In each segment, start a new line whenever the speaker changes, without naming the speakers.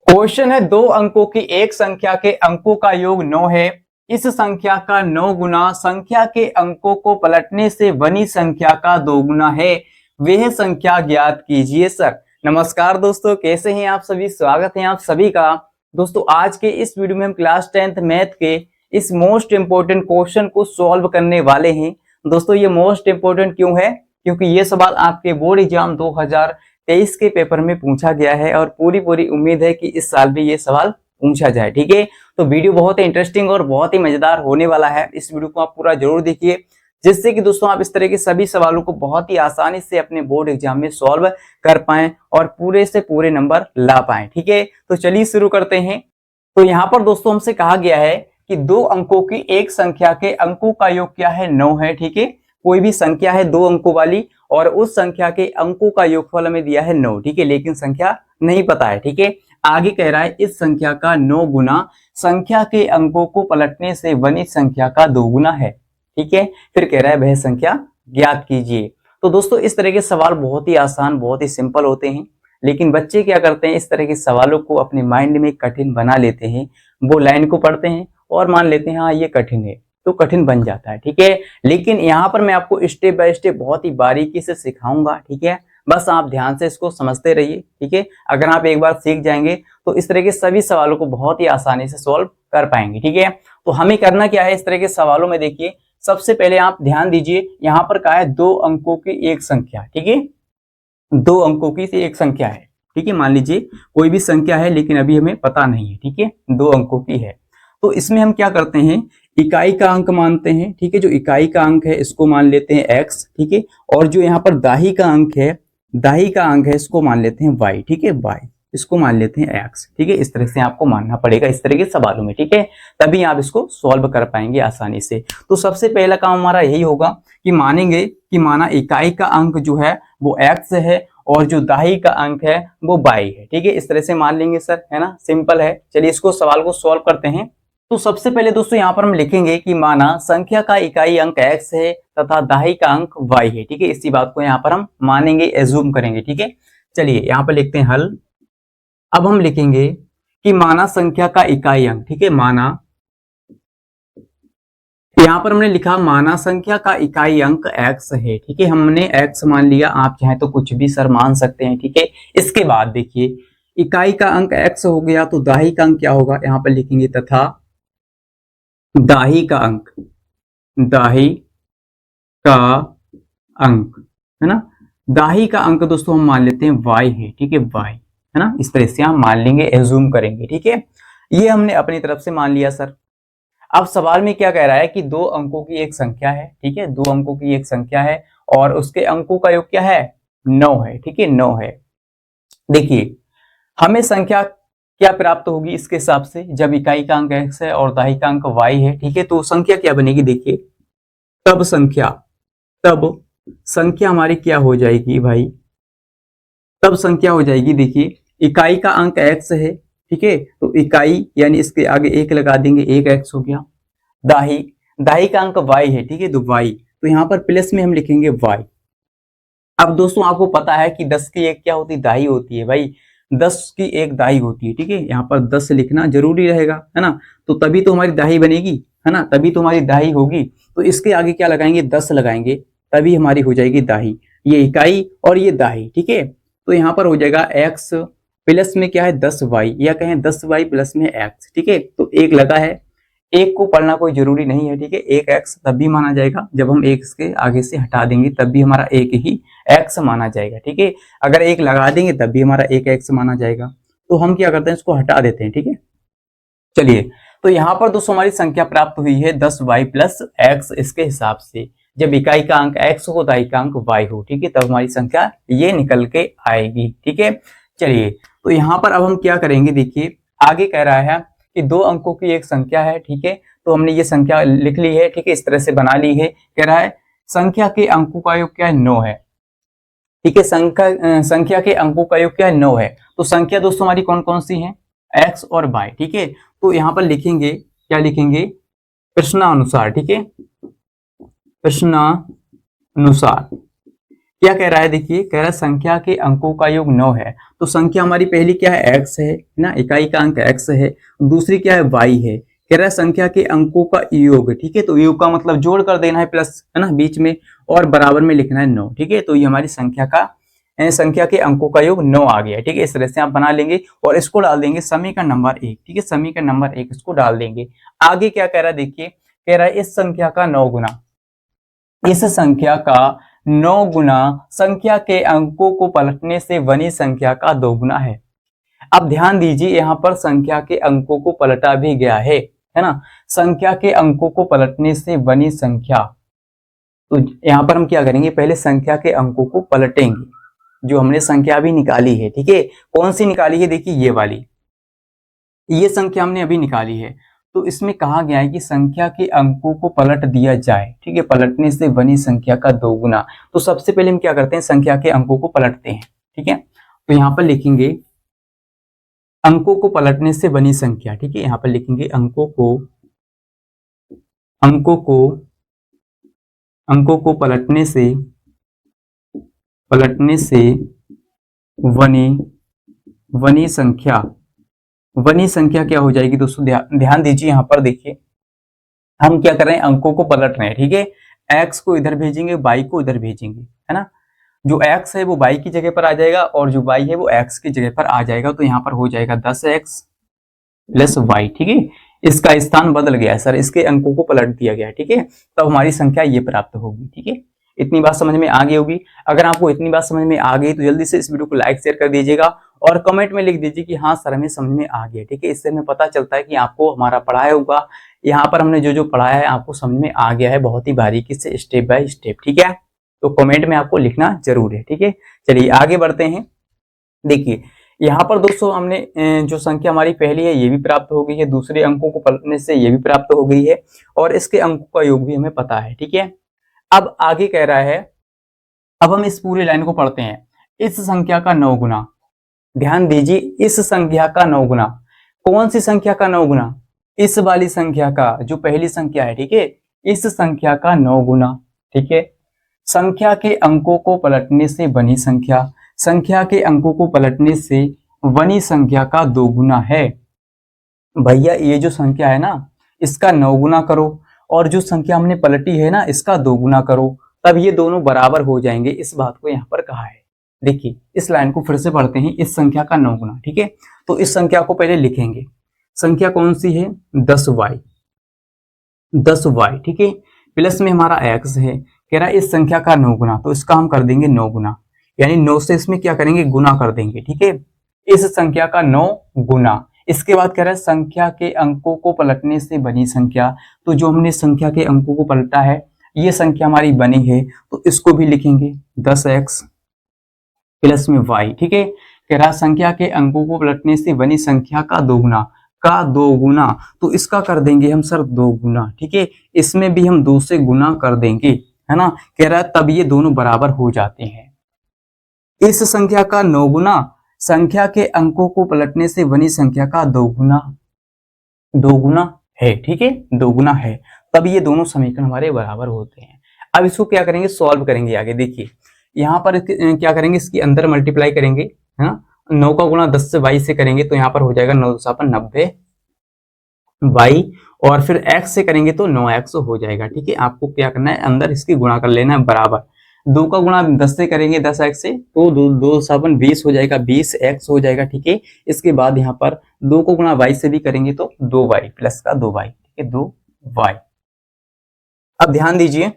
Question है दो अंकों की एक संख्या के अंकों का योग 9 है। इस संख्या का 9 गुना संख्या के अंकों को पलटने से बनी संख्या का 2 गुना है। वह संख्या ज्ञात कीजिए। सर नमस्कार दोस्तों, कैसे हैं आप सभी? स्वागत है आप सभी का। दोस्तों आज के इस वीडियो में हम क्लास 10th मैथ के इस मोस्ट इंपोर्टेंट क्वेश्चन को सॉल्व करने वाले हैं। दोस्तों ये मोस्ट इंपोर्टेंट क्यों है? क्योंकि ये सवाल आपके बोर्ड एग्जाम 2023 के पेपर में पूछा गया है और पूरी उम्मीद है कि इस साल भी ये सवाल पूछा जाए। ठीक है, तो वीडियो बहुत ही इंटरेस्टिंग और बहुत ही मजेदार होने वाला है। इस वीडियो को आप पूरा जरूर देखिए, जिससे कि दोस्तों आप इस तरह के सभी सवालों को बहुत ही आसानी से अपने बोर्ड एग्जाम में सॉल्व कर पाएं और पूरे से पूरे नंबर ला पाएं। ठीक है, तो चलिए शुरू करते हैं। तो यहाँ पर दोस्तों हमसे कहा गया है कि दो अंकों की एक संख्या के अंकों का योग क्या है? 9 है। ठीक है, कोई भी संख्या है दो अंकों वाली और उस संख्या के अंकों का योगफल हमें दिया है 9। ठीक है, लेकिन संख्या नहीं पता है। ठीक है, आगे कह रहा है इस संख्या का 9 गुना संख्या के अंकों को पलटने से बनी संख्या का 2 गुना है। ठीक है, फिर कह रहा है वह संख्या ज्ञात कीजिए। तो दोस्तों इस तरह के सवाल बहुत ही आसान, बहुत ही सिंपल होते हैं, लेकिन बच्चे क्या करते हैं, इस तरह के सवालों को अपने माइंड में कठिन बना लेते हैं। वो लाइन को पढ़ते हैं और मान लेते हैं हाँ ये कठिन है, तो कठिन बन जाता है। ठीक है, लेकिन यहाँ पर मैं आपको स्टेप बाय स्टेप बहुत ही बारीकी से सिखाऊंगा। ठीक है, बस आप ध्यान से इसको समझते रहिए। ठीक है, अगर आप एक बार सीख जाएंगे तो इस तरह के सभी सवालों को बहुत ही आसानी से सॉल्व कर पाएंगे। ठीक है, तो हमें करना क्या है इस तरह के सवालों में? देखिए सबसे पहले आप ध्यान दीजिए, यहाँ पर कहा है दो अंकों की एक संख्या। ठीक है, दो अंकों की एक संख्या है। ठीक है, मान लीजिए कोई भी संख्या है लेकिन अभी हमें पता नहीं है। ठीक है, दो अंकों की है, तो इसमें हम क्या करते हैं, इकाई का अंक मानते हैं। ठीक है, जो इकाई का अंक है इसको मान लेते हैं x। ठीक है, और जो यहाँ पर दाही का अंक है, दाही का अंक है इसको मान लेते हैं y। ठीक है, y इसको मान लेते हैं x। ठीक है, इस तरह से आपको मानना पड़ेगा इस तरह के सवालों में। ठीक है, तभी आप इसको सॉल्व कर पाएंगे आसानी से। तो सबसे पहला काम हमारा यही होगा कि मानेंगे कि माना इकाई का अंक जो है वो x है और जो दाही का अंक है वो y है। ठीक है, इस तरह से मान लेंगे सर, है ना, सिंपल है। चलिए इसको सवाल को सॉल्व करते हैं। तो सबसे पहले दोस्तों यहाँ पर हम लिखेंगे कि माना संख्या का इकाई अंक x है तथा दाही का अंक y है। ठीक है, इसी बात को यहाँ पर हम मानेंगे, एज्यूम करेंगे। ठीक है, चलिए यहाँ पर लिखते हैं हल। अब हम लिखेंगे कि माना संख्या का इकाई अंक, ठीक है, माना, यहाँ पर हमने लिखा माना संख्या का इकाई अंक x है। ठीक है, हमने x मान लिया, आप चाहे तो कुछ भी सर मान सकते हैं। ठीक है, इसके बाद देखिए इकाई का अंक x हो गया तो दाही का अंक क्या होगा, यहाँ पर लिखेंगे तथा दाही का अंक, दाही का अंक, है ना, दाही का अंक दोस्तों हम मान लेते हैं y है। ठीक है, y है ना, इस तरह से हम मान लेंगे, एज्यूम करेंगे। ठीक है, ये हमने अपनी तरफ से मान लिया सर। अब सवाल में क्या कह रहा है कि दो अंकों की एक संख्या है। ठीक है, दो अंकों की एक संख्या है और उसके अंकों का योग क्या है, 9 है। ठीक है, 9 है। देखिए हमें संख्या क्या प्राप्त होगी इसके हिसाब से, जब इकाई का अंक x है और दाही का अंक y है। ठीक है, तो संख्या क्या बनेगी, देखिए तब संख्या हमारी क्या हो जाएगी भाई, तब संख्या हो जाएगी, देखिए इकाई का अंक x है। ठीक है, तो इकाई यानी इसके आगे एक लगा देंगे, एक x हो गया। दाही, दाही का अंक y है। ठीक है, तो y, तो यहाँ पर प्लस में हम लिखेंगे y। अब दोस्तों आपको पता है कि 10 की एक क्या होती है, दाही होती है भाई, 10 की एक दाही होती है। ठीक है, यहाँ पर 10 लिखना जरूरी रहेगा, है ना, तो तभी तो हमारी दाही बनेगी, है ना, तभी तो हमारी दाही होगी। तो इसके आगे क्या लगाएंगे, 10 लगाएंगे, तभी हमारी हो जाएगी दाही, ये इकाई और ये दाही। ठीक है, तो यहाँ पर हो जाएगा x प्लस में क्या है 10y, या कहें 10y प्लस में x। ठीक है, तो एक लगा है, एक को पढ़ना कोई जरूरी नहीं है। ठीक है, एक x तब भी माना जाएगा जब हम एक के आगे से हटा देंगे, तब भी हमारा एक ही x माना जाएगा। ठीक है, अगर एक लगा देंगे तब भी हमारा एक x माना जाएगा। तो हम क्या करते हैं, इसको हटा देते हैं। ठीक है, चलिए तो यहाँ पर दोस्तों हमारी संख्या प्राप्त हुई है 10y प्लस x। इसके हिसाब से जब इकाई का अंक x हो दाही का अंक y हो, ठीक है, तब हमारी संख्या ये निकल के आएगी। ठीक है, चलिए तो यहाँ पर अब हम क्या करेंगे, देखिए आगे कह रहा है कि दो अंकों की एक संख्या है। ठीक है, तो हमने ये संख्या लिख ली है। ठीक है, इस तरह से बना ली है। कह रहा है संख्या के अंकों का योग क्या है, 9 है। ठीक है, संख्या के अंकों का योग क्या है, 9 है। तो संख्या दोस्तों हमारी कौन कौन सी है, x और y। ठीक है, तो यहाँ पर लिखेंगे, क्या लिखेंगे, प्रश्नानुसार। ठीक है, प्रश्नानुसार क्या कह रहा है, देखिए कह रहा है संख्या के अंकों का योग 9 है। तो संख्या हमारी पहली क्या है, x है ना, इकाई का अंक x है। दूसरी क्या है, y है। कह रहा है संख्या के अंकों का योग, ठीक है। तो योग का मतलब जोड़ कर देना है, प्लस है ना बीच में, और बराबर में लिखना है 9, ठीक है। तो ये हमारी संख्या के अंकों का योग 9 आ गया, ठीक है। इस तरह से आप बना लेंगे और इसको डाल देंगे समीकरण नंबर 1, ठीक है। समीकरण नंबर 1 इसको डाल देंगे। आगे क्या कह रहा है, देखिए कह रहा है इस संख्या का 9 गुना, इस संख्या का 9 गुना संख्या के अंकों को पलटने से बनी संख्या का 2 गुना है। अब ध्यान दीजिए, यहाँ पर संख्या के अंकों को पलटा भी गया है ना। संख्या के अंकों को पलटने से बनी संख्या, तो यहाँ पर हम क्या करेंगे, पहले संख्या के अंकों को पलटेंगे। जो हमने संख्या भी निकाली है, ठीक है, कौन सी निकाली है, देखिए ये वाली, ये संख्या हमने अभी निकाली है। तो इसमें कहा गया है कि संख्या के अंकों को पलट दिया जाए, ठीक है, पलटने से बनी संख्या का 2 गुना। तो सबसे पहले हम क्या करते हैं, संख्या के अंकों को पलटते हैं, ठीक है। तो यहाँ पर लिखेंगे अंकों को पलटने से बनी संख्या, ठीक है। यहाँ पर लिखेंगे अंकों को पलटने से बनी संख्या, बनी संख्या क्या हो जाएगी दोस्तों, ध्यान दीजिए। यहाँ पर देखिए हम क्या कर रहे हैं, अंकों को पलट रहे हैं, ठीक है। x को इधर भेजेंगे, y को इधर भेजेंगे, है ना। जो x है वो y की जगह पर आ जाएगा और जो y है वो x की जगह पर आ जाएगा। तो यहाँ पर हो जाएगा 10x प्लस y, ठीक है। इसका स्थान बदल गया है सर, इसके अंकों को पलट दिया गया है, ठीक है। तब हमारी संख्या ये प्राप्त होगी, ठीक है। इतनी बात समझ में आ गई होगी। अगर आपको इतनी बात समझ में आ गई तो जल्दी से इस वीडियो को लाइक शेयर कर दीजिएगा और कमेंट में लिख दीजिए कि हाँ सर हमें समझ में आ गया, ठीक है। इससे हमें पता चलता है कि आपको हमारा पढ़ाया होगा, यहाँ पर हमने जो पढ़ाया है आपको समझ में आ गया है बहुत ही बारीकी से, स्टेप बाय स्टेप, ठीक है। तो कमेंट में आपको लिखना जरूर है, ठीक है। चलिए आगे बढ़ते हैं। देखिए यहाँ पर दोस्तों हमने जो संख्या हमारी पहली है ये भी प्राप्त हो गई है, दूसरे अंकों को पलटने से ये भी प्राप्त हो गई है और इसके अंकों का योग भी हमें पता है, ठीक है। अब आगे कह रहा है, अब हम इस पूरी लाइन को पढ़ते हैं। इस संख्या का 9 गुना, ध्यान दीजिए, इस संख्या का 9 गुना, कौन सी संख्या का 9 गुना, इस वाली संख्या का, जो पहली संख्या है, ठीक है, इस संख्या का 9 गुना, ठीक है। संख्या के अंकों को पलटने से बनी संख्या, संख्या के अंकों को पलटने से बनी संख्या का 2 गुना है। भैया ये जो संख्या है ना इसका 9 गुना करो और जो संख्या हमने पलटी है ना इसका 2 गुना करो, तब ये दोनों बराबर हो जाएंगे। इस बात को यहाँ पर कहा है। देखिए इस लाइन को फिर से पढ़ते हैं, इस संख्या का 9 गुना, ठीक है। तो इस संख्या को पहले लिखेंगे, संख्या कौन सी है, 10y, ठीक है। प्लस में हमारा x है, कह रहा है इस संख्या का 9 गुना, तो इसका हम कर देंगे 9 गुना, यानी 9 से इसमें क्या करेंगे, गुना कर देंगे, ठीक है। इस संख्या का 9 गुना। इसके बाद कह रहा है संख्या के अंकों को पलटने से बनी संख्या, तो जो हमने संख्या के अंकों को पलटा है ये संख्या हमारी बनी है, तो इसको भी लिखेंगे 10x प्लस में y, ठीक है। कह रहा संख्या के अंकों को पलटने से बनी संख्या का 2 गुना, तो इसका कर देंगे हम सर 2 गुना, ठीक है। इसमें भी हम 2 से गुना कर देंगे, है ना। कह रहा है तब ये दोनों बराबर हो जाते हैं। इस संख्या का 9 गुना संख्या के अंकों को पलटने से बनी संख्या का 2 गुना है, ठीक है, 2 गुना है, तब ये दोनों समीकरण हमारे बराबर होते हैं। अब इसको क्या करेंगे, सॉल्व करेंगे आगे। देखिए यहाँ पर क्या करेंगे, इसके अंदर मल्टीप्लाई करेंगे, है ना। 9 का गुणा 10 से 22 से करेंगे तो यहाँ पर हो जाएगा 9 7 90 y, और फिर x से करेंगे तो 9x हो जाएगा, ठीक है। आपको क्या करना है, अंदर इसकी गुणा कर लेना है बराबर। 2 का गुणा 10 से करेंगे 10x से तो 2 7 20 हो जाएगा, 20x हो जाएगा, ठीक है। इसके बाद यहाँ पर 2 को गुणा y से भी करेंगे तो 2y प्लस का 2y, ठीक है, 2y। अब ध्यान दीजिए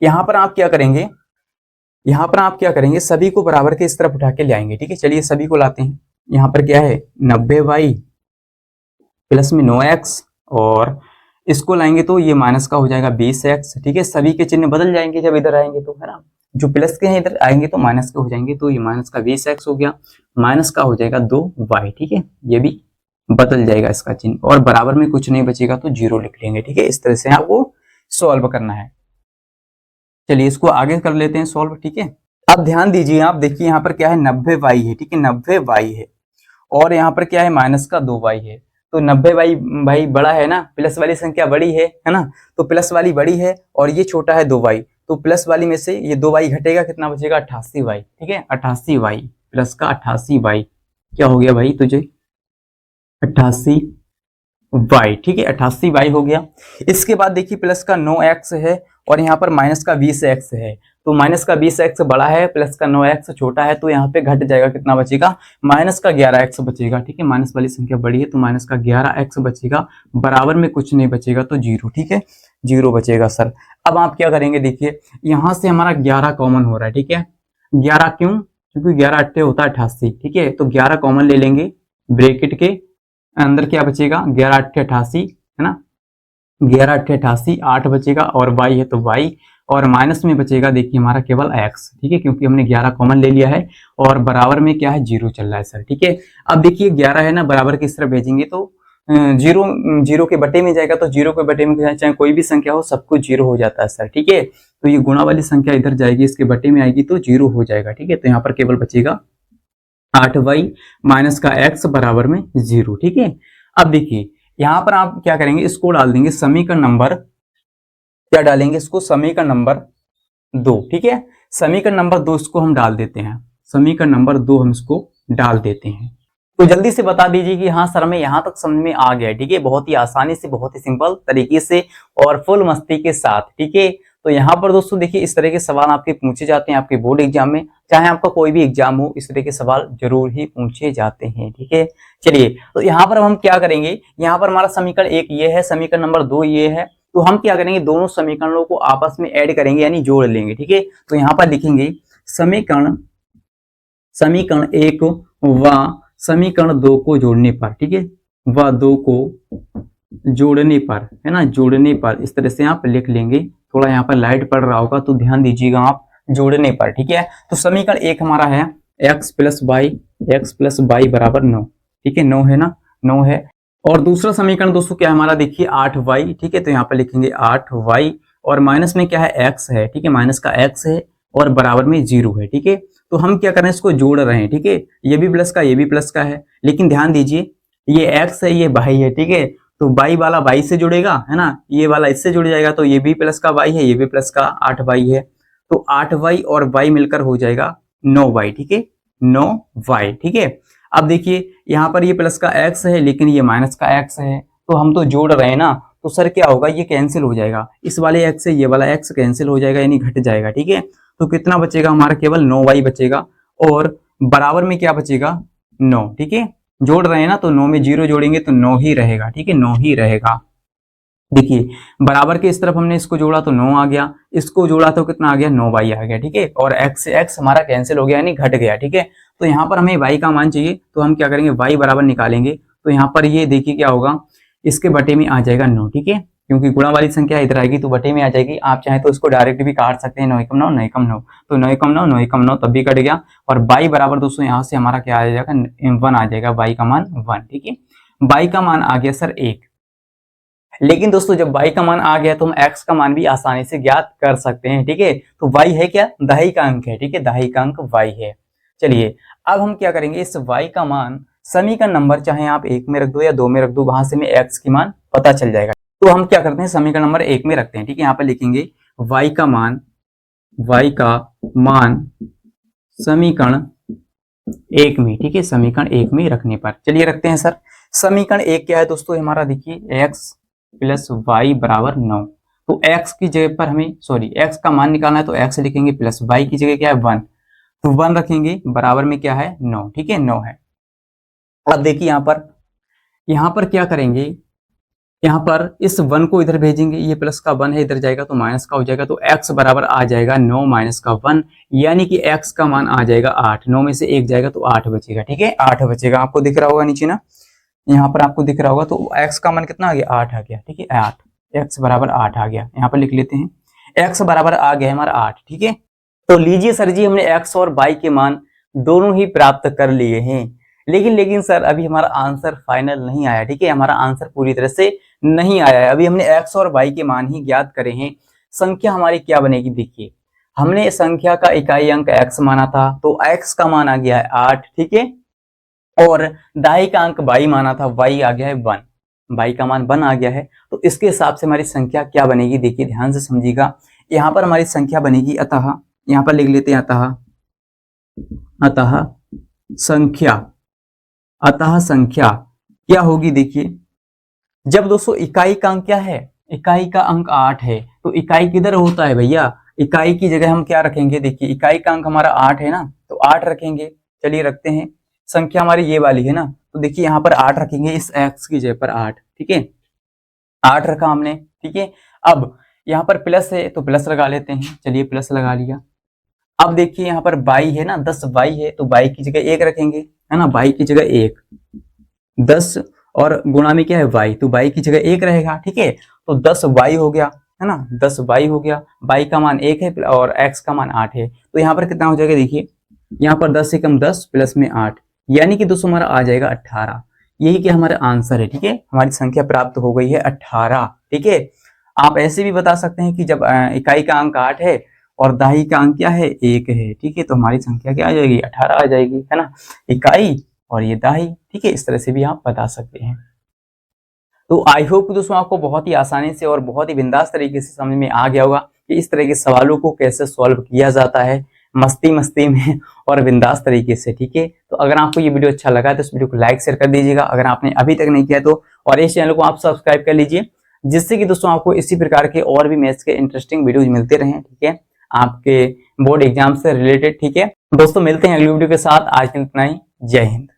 यहाँ पर आप क्या करेंगे, सभी को बराबर के इस तरफ उठा के ले आएंगे, ठीक है। चलिए सभी को लाते हैं। यहाँ पर क्या है 90y प्लस में 9x, और इसको लाएंगे तो ये माइनस का हो जाएगा 20x, ठीक है। सभी के चिन्ह बदल जाएंगे जब इधर आएंगे तो, है ना। जो प्लस के हैं इधर आएंगे तो माइनस के हो जाएंगे, तो ये माइनस का 20x हो गया, माइनस का हो जाएगा 2y, ठीक है। ये भी बदल जाएगा इसका चिन्ह, और बराबर में कुछ नहीं बचेगा तो 0 लिख लेंगे, ठीक है। इस तरह से आपको सॉल्व करना है। चलिए इसको आगे कर लेते हैं सॉल्व, ठीक है। अब ध्यान दीजिए, आप देखिए यहाँ पर क्या है 90y है, ठीक है, 90y है, और यहाँ पर क्या है माइनस का 2y है। तो 90y भाई बड़ा है ना, प्लस वाली संख्या बड़ी है ना, तो प्लस वाली बड़ी है और ये छोटा है 2y, तो प्लस वाली में से ये 2y घटेगा, कितना बचेगा 88y। ठीक है, 88y प्लस का 88y क्या हो गया भाई तुझे 88y। ठीक है, 88y हो गया। इसके बाद देखिए प्लस का 9x है और यहाँ पर माइनस का 20x है, तो माइनस का 20x बड़ा है, प्लस का 9x छोटा है, तो यहाँ पे घट जाएगा, कितना बचेगा माइनस का 11x बचेगा। ठीक है, माइनस वाली संख्या बड़ी है तो माइनस का 11x बचेगा, बराबर में कुछ नहीं बचेगा तो 0। ठीक है, 0 बचेगा सर। अब आप क्या करेंगे, देखिए यहाँ से हमारा 11 कॉमन हो रहा है। ठीक है, 11 क्यों, क्योंकि 11 अट्ठे होता है 88। ठीक है, तो 11 कॉमन ले लेंगे, ब्रैकेट के अंदर क्या बचेगा 11 अट्ठे 88 है ना, 11 अट्ठे 88, 8 बचेगा और y है तो y, और माइनस में बचेगा देखिए हमारा केवल x। ठीक है, क्योंकि हमने 11 कॉमन ले लिया है और बराबर में क्या है 0 चल रहा है सर। ठीक है, अब देखिए 11 है ना, बराबर की तरफ भेजेंगे तो 0 के बटे में जाएगा, तो 0 के बटे में चाहे कोई भी संख्या हो सब कुछ 0 हो जाता है सर। ठीक है, तो ये गुणा वाली संख्या इधर जाएगी, इसके बटे में आएगी तो 0 हो जाएगा। ठीक है, तो यहाँ पर केवल बचेगा 8y माइनस का x बराबर में 0। ठीक है, अब देखिए यहाँ पर आप क्या करेंगे, इसको डाल देंगे समीकरण नंबर, क्या डालेंगे इसको, समीकरण नंबर 2। ठीक है, समीकरण नंबर 2 इसको हम डाल देते हैं, समीकरण नंबर 2 हम इसको डाल देते हैं। तो जल्दी से बता दीजिए कि हाँ सर हमें यहाँ तक समझ में आ गया। ठीक है, बहुत ही आसानी से, बहुत ही सिंपल तरीके से और फुल मस्ती के साथ। ठीक है, तो यहाँ पर दोस्तों देखिए इस तरह के सवाल आपके पूछे जाते हैं आपके बोर्ड एग्जाम में, चाहे आपका कोई भी एग्जाम हो, इस तरह के सवाल जरूर ही पूछे जाते हैं। ठीक है, चलिए तो यहाँ पर हम क्या करेंगे, यहाँ पर हमारा समीकरण 1 ये है, समीकरण नंबर 2 ये है, तो हम क्या करेंगे दोनों समीकरणों को आपस में ऐड करेंगे यानी जोड़ लेंगे। ठीक है, तो यहाँ पर लिखेंगे समीकरण 1 व समीकरण 2 को जोड़ने पर। ठीक है, व 2 को जोड़ने पर, है ना, जोड़ने पर इस तरह से आप लिख लेंगे। थोड़ा यहाँ पर लाइट पड़ रहा होगा तो ध्यान दीजिएगा आप, जोड़ने पर। ठीक है, तो समीकरण 1 हमारा है x प्लस वाई बराबर 9। ठीक है, 9 है ना, 9 है। और दूसरा समीकरण दोस्तों क्या है हमारा, देखिए 8y। ठीक है, तो यहाँ पर लिखेंगे 8y और माइनस में क्या है x है। ठीक है, माइनस का x है और बराबर में 0 है। ठीक है, तो हम क्या कर रहे हैं, इसको जोड़ रहे हैं। ठीक है, ये भी प्लस का ये भी प्लस का है, लेकिन ध्यान दीजिए ये x है ये y है। ठीक है, तो y वाला y से जुड़ेगा, है ना, ये वाला इससे जुड़ जाएगा, तो ये भी प्लस का y है, ये भी प्लस का 8y है, तो 8y और y मिलकर हो जाएगा 9y। ठीक है, 9y। ठीक है, अब देखिए यहाँ पर ये प्लस का x है लेकिन ये माइनस का x है, तो हम तो जोड़ रहे हैं ना, तो सर क्या होगा, ये कैंसिल हो जाएगा, इस वाले x से ये वाला x कैंसिल हो जाएगा यानी घट जाएगा। ठीक है, तो कितना बचेगा हमारा, केवल 9y बचेगा और बराबर में क्या बचेगा 9। ठीक है, जोड़ रहे हैं ना, तो 9 में 0 जोड़ेंगे तो 9 ही रहेगा। ठीक है, 9 ही रहेगा। देखिए बराबर के इस तरफ हमने इसको जोड़ा तो 9 आ गया, इसको जोड़ा तो कितना आ गया 9y आ गया। ठीक है, और x से x हमारा कैंसिल हो गया यानी घट गया। ठीक है, तो यहाँ पर हमें y का मान चाहिए, तो हम क्या करेंगे y बराबर निकालेंगे, तो यहाँ पर ये देखिए क्या होगा, इसके बटे में आ जाएगा 9। ठीक है, क्योंकि गुणा वाली संख्या इधर आएगी तो बटे में आ जाएगी। आप चाहे तो इसको डायरेक्ट भी काट सकते हैं, 9 एकम 9 9 एकम 9, तो 9 एकम 9 9 एकम 9 तब भी कट गया, और y बराबर दोस्तों यहाँ से हमारा क्या आ जाएगा 1 आ जाएगा, y का मान 1। ठीक है, y का मान आ गया सर 1। लेकिन दोस्तों जब y का मान आ गया तो हम x का मान भी आसानी से ज्ञात कर सकते हैं। ठीक है, तो y है क्या, दहाई का अंक है। ठीक है, दहाई का अंक y है। चलिए अब हम क्या करेंगे, इस y का मान समीकरण नंबर चाहे आप 1 में रख दो या 2 में रख दो, वहां से हमें x की मान पता चल जाएगा। तो हम क्या करते हैं, समीकरण नंबर 1 में रखते हैं। ठीक है, यहाँ पर लिखेंगे y का मान समीकरण 1 में। ठीक है, समीकरण 1 में रखने पर चलिए रखते हैं सर। समीकरण 1 क्या है दोस्तों हमारा, देखिए x प्लस वाई बराबर 9, तो x की जगह पर हमें x का मान निकालना है, तो x लिखेंगे प्लस y की जगह क्या है 1, तो 1 रखेंगे, बराबर में क्या है 9। ठीक है, 9 है। अब देखिए यहाँ पर क्या करेंगे, यहाँ पर इस 1 को इधर भेजेंगे, ये प्लस का 1 है इधर जाएगा तो माइनस का हो जाएगा, तो x बराबर आ जाएगा 9 माइनस का 1, यानी कि x का मान आ जाएगा 8। 9 में से 1 जाएगा तो 8 बचेगा। ठीक है, 8 बचेगा, आपको दिख रहा होगा नीचे ना, यहाँ पर आपको दिख रहा होगा, तो x का मान कितना आ गया 8 आ गया। ठीक है, 8, x बराबर 8 आ गया, यहाँ पर लिख लेते हैं x बराबर आ गया हमारा 8। ठीक है, तो लीजिए सर जी हमने x और y के मान दोनों ही प्राप्त कर लिए हैं, लेकिन सर अभी हमारा आंसर फाइनल नहीं आया। ठीक है, हमारा आंसर पूरी तरह से नहीं आया है, अभी हमने x और y के मान ही ज्ञात करे हैं। संख्या हमारी क्या बनेगी, देखिए हमने संख्या का इकाई अंक x माना था, तो x का मान आ गया है 8। ठीक है, और दाई का अंक y माना था, y आ गया है 1, y का मान 1 आ गया है, तो इसके हिसाब से हमारी संख्या क्या बनेगी, देखिए ध्यान से समझिएगा। यहाँ पर हमारी संख्या बनेगी अतः, यहाँ पर लिख लेते हैं अतः संख्या। अतः संख्या क्या होगी, देखिए जब दोस्तों इकाई का अंक क्या है, इकाई का अंक 8 है, तो इकाई किधर होता है भैया, इकाई की जगह हम क्या रखेंगे, देखिए इकाई का अंक हमारा 8 है ना, तो 8 रखेंगे। चलिए रखते हैं, संख्या हमारी ये वाली है ना, तो देखिए यहाँ पर 8 रखेंगे, इस x की जगह पर 8, ठीक है 8 रखा हमने, ठीक है। अब यहाँ पर प्लस है तो प्लस लगा लेते हैं, चलिए प्लस लगा लिया। अब देखिए यहाँ पर बाई है ना, 10 बाई है, तो बाई की जगह 1 रखेंगे, है ना, बाई की जगह 1, 10 और गुणा में क्या है वाई, तो वाई की जगह 1 रहेगा, ठीक है। तो 10 वाई हो गया, है ना, 10 वाई हो गया, वाई का मान 1 है और x का मान 8 है, तो यहाँ पर कितना हो जाएगा, देखिए यहाँ पर 10 से कम 10 प्लस में 8, यानी कि दोस्तों हमारा आ जाएगा 18। यही कि हमारा आंसर है, ठीक है, हमारी संख्या प्राप्त हो गई है 18, ठीक है। आप ऐसे भी बता सकते हैं कि जब इकाई का अंक 8 है और दहाई का अंक क्या है 1 है, ठीक है, तो हमारी संख्या क्या आ जाएगी 18 आ जाएगी, है ना, इकाई और ये दहाई, ठीक है, इस तरह से भी आप बता सकते हैं। तो आई होप दोस्तों आपको बहुत ही आसानी से और बहुत ही बिंदास तरीके से समझ में आ गया होगा कि इस तरह के सवालों को कैसे सॉल्व किया जाता है मस्ती मस्ती में और बिंदास तरीके से, ठीक है। तो अगर आपको ये वीडियो अच्छा लगा तो इस वीडियो को लाइक शेयर कर दीजिएगा, अगर आपने अभी तक नहीं किया तो, और इस चैनल को आप सब्सक्राइब कर लीजिए, जिससे कि दोस्तों आपको इसी प्रकार के और भी मैथ्स के इंटरेस्टिंग वीडियोज मिलते रहें, ठीक है, आपके बोर्ड एग्जाम से रिलेटेड, ठीक है। दोस्तों मिलते हैं अगली वीडियो के साथ, आज के लिए इतना ही, जय हिंद।